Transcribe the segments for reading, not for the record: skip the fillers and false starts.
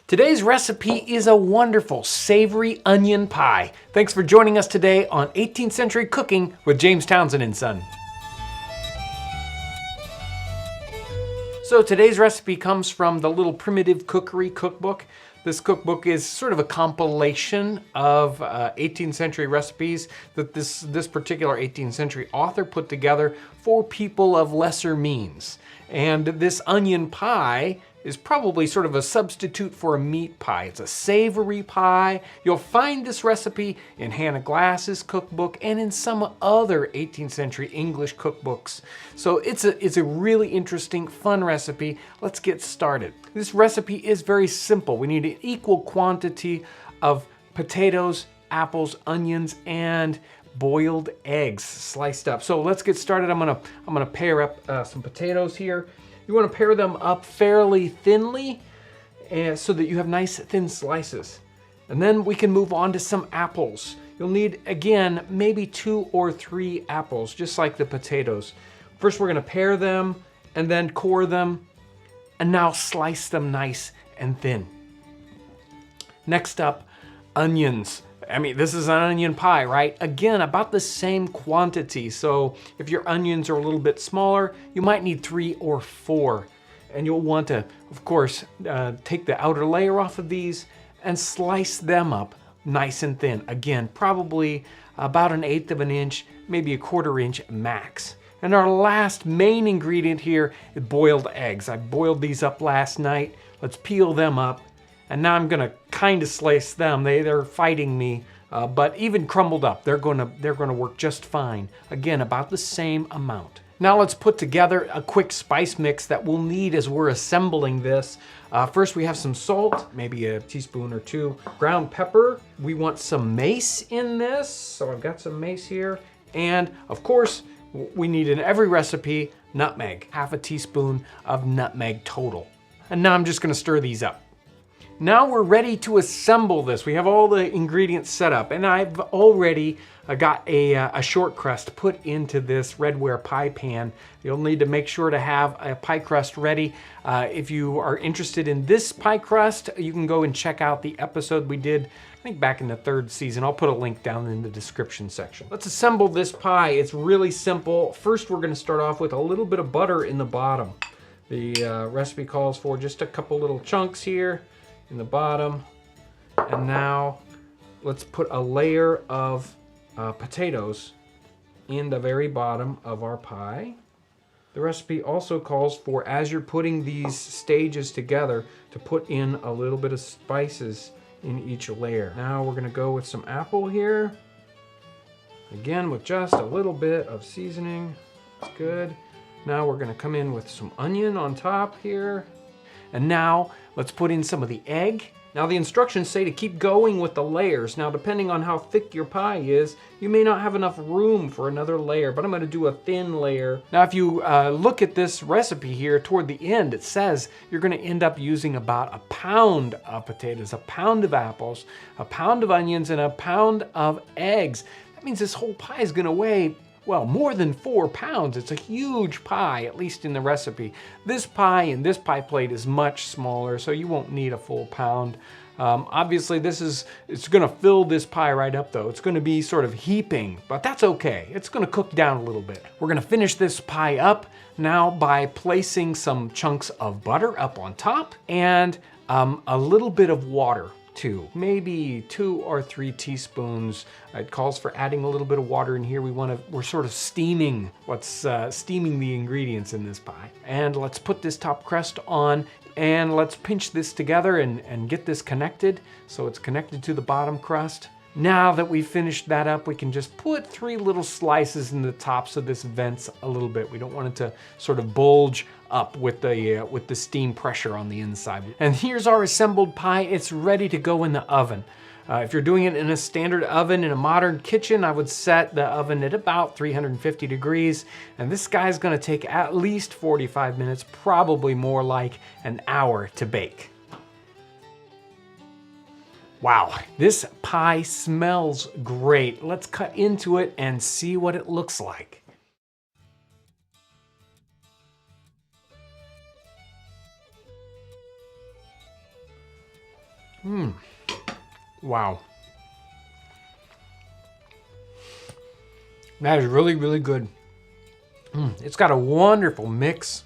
Today's recipe is a wonderful savory onion pie. Thanks for joining us today on 18th Century Cooking with James Townsend and Son. So today's recipe comes from the Little Primitive Cookery Cookbook. This cookbook is sort of a compilation of 18th century recipes that this particular 18th century author put together for people of lesser means. And this onion pie is probably sort of a substitute for a meat pie. It's a savory pie. You'll find this recipe in Hannah Glass's cookbook and in some other 18th century English cookbooks. So it's a really interesting, fun recipe. Let's get started. This recipe is very simple. We need an equal quantity of potatoes, apples, onions, and boiled eggs sliced up. So let's get started. I'm gonna pair up some potatoes here. You want to pair them up fairly thinly so that you have nice thin slices. And then we can move on to some apples. You'll need, again, maybe 2 or 3 apples, just like the potatoes. First, we're going to pair them and then core them, and now slice them nice and thin. Next up, onions. I mean, this is an onion pie, right? Again, about the same quantity. So if your onions are a little bit smaller, you might need 3 or 4. And you'll want to, of course, take the outer layer off of these and slice them up nice and thin. Again, probably about 1/8 of an inch, maybe 1/4 inch max. And our last main ingredient here is boiled eggs. I boiled these up last night. Let's peel them up. And now I'm gonna kind of slice them. They're fighting me, but even crumbled up, they're gonna work just fine. Again, about the same amount. Now let's put together a quick spice mix that we'll need as we're assembling this. First we have some salt, maybe a teaspoon or 2. Ground pepper. We want some mace in this, so I've got some mace here. And of course, we need in every recipe, nutmeg. 1/2 teaspoon of nutmeg total. And now I'm just gonna stir these up. Now we're ready to assemble this. We have all the ingredients set up, and I've already got a short crust put into this redware pie pan. You'll need to make sure to have a pie crust ready. If you are interested in this pie crust, you can go and check out the episode we did, I think back in the 3rd season. I'll put a link down in the description section. Let's assemble this pie. It's really simple. First, we're gonna start off with a little bit of butter in the bottom. The recipe calls for just a couple little chunks here in the bottom. And now let's put a layer of potatoes in the very bottom of our pie. The recipe also calls for, as you're putting these stages together, to put in a little bit of spices in each layer. Now we're gonna go with some apple here. Again, with just a little bit of seasoning. That's good. Now we're gonna come in with some onion on top here. And now let's put in some of the egg. Now the instructions say to keep going with the layers. Now depending on how thick your pie is, you may not have enough room for another layer, but I'm gonna do a thin layer. Now if you look at this recipe here toward the end, it says you're gonna end up using about 1 pound of potatoes, 1 pound of apples, 1 pound of onions, and 1 pound of eggs. That means this whole pie is gonna weigh, well, more than 4 pounds. It's a huge pie, at least in the recipe. This pie in this pie plate is much smaller, so you won't need a full pound. Obviously, it's gonna fill this pie right up though. It's gonna be sort of heaping, but that's okay. It's gonna cook down a little bit. We're gonna finish this pie up now by placing some chunks of butter up on top and a little bit of water. Maybe 2 or 3 teaspoons. It calls for adding a little bit of water in here. We're sort of steaming steaming the ingredients in this pie. And let's put this top crust on and let's pinch this together and get this connected so it's connected to the bottom crust. Now that we've finished that up, we can just put 3 little slices in the top so this vents a little bit. We don't want it to sort of bulge up with the steam pressure on the inside. And here's our assembled pie. It's ready to go in the oven. If you're doing it in a standard oven in a modern kitchen, I would set the oven at about 350 degrees. And this guy's gonna take at least 45 minutes, probably more like an hour to bake. Wow, this pie smells great. Let's cut into it and see what it looks like. Wow. That is really, really good. It's got a wonderful mix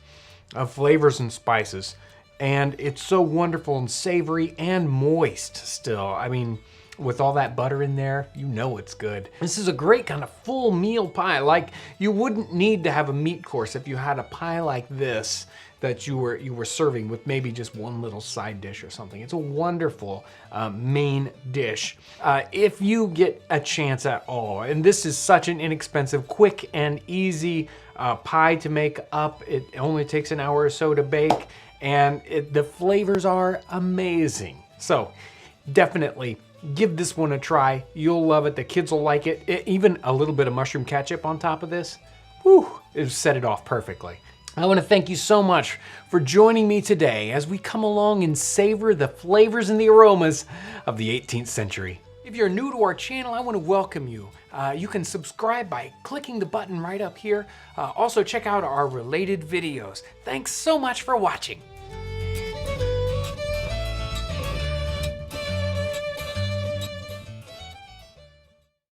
of flavors and spices, and it's so wonderful and savory and moist still. I mean, with all that butter in there, you know it's good. This is a great kind of full meal pie. Like, you wouldn't need to have a meat course if you had a pie like this that you were serving with maybe just one little side dish or something. It's a wonderful main dish. If you get a chance at all, and this is such an inexpensive, quick and easy pie to make up. It only takes an hour or so to bake, and the flavors are amazing. So definitely give this one a try. You'll love it. The kids will like it. Even a little bit of mushroom ketchup on top of this, whew, it'll set it off perfectly. I want to thank you so much for joining me today as we come along and savor the flavors and the aromas of the 18th century. If you're new to our channel, I want to welcome you. You can subscribe by clicking the button right up here. Also check out our related videos. Thanks so much for watching.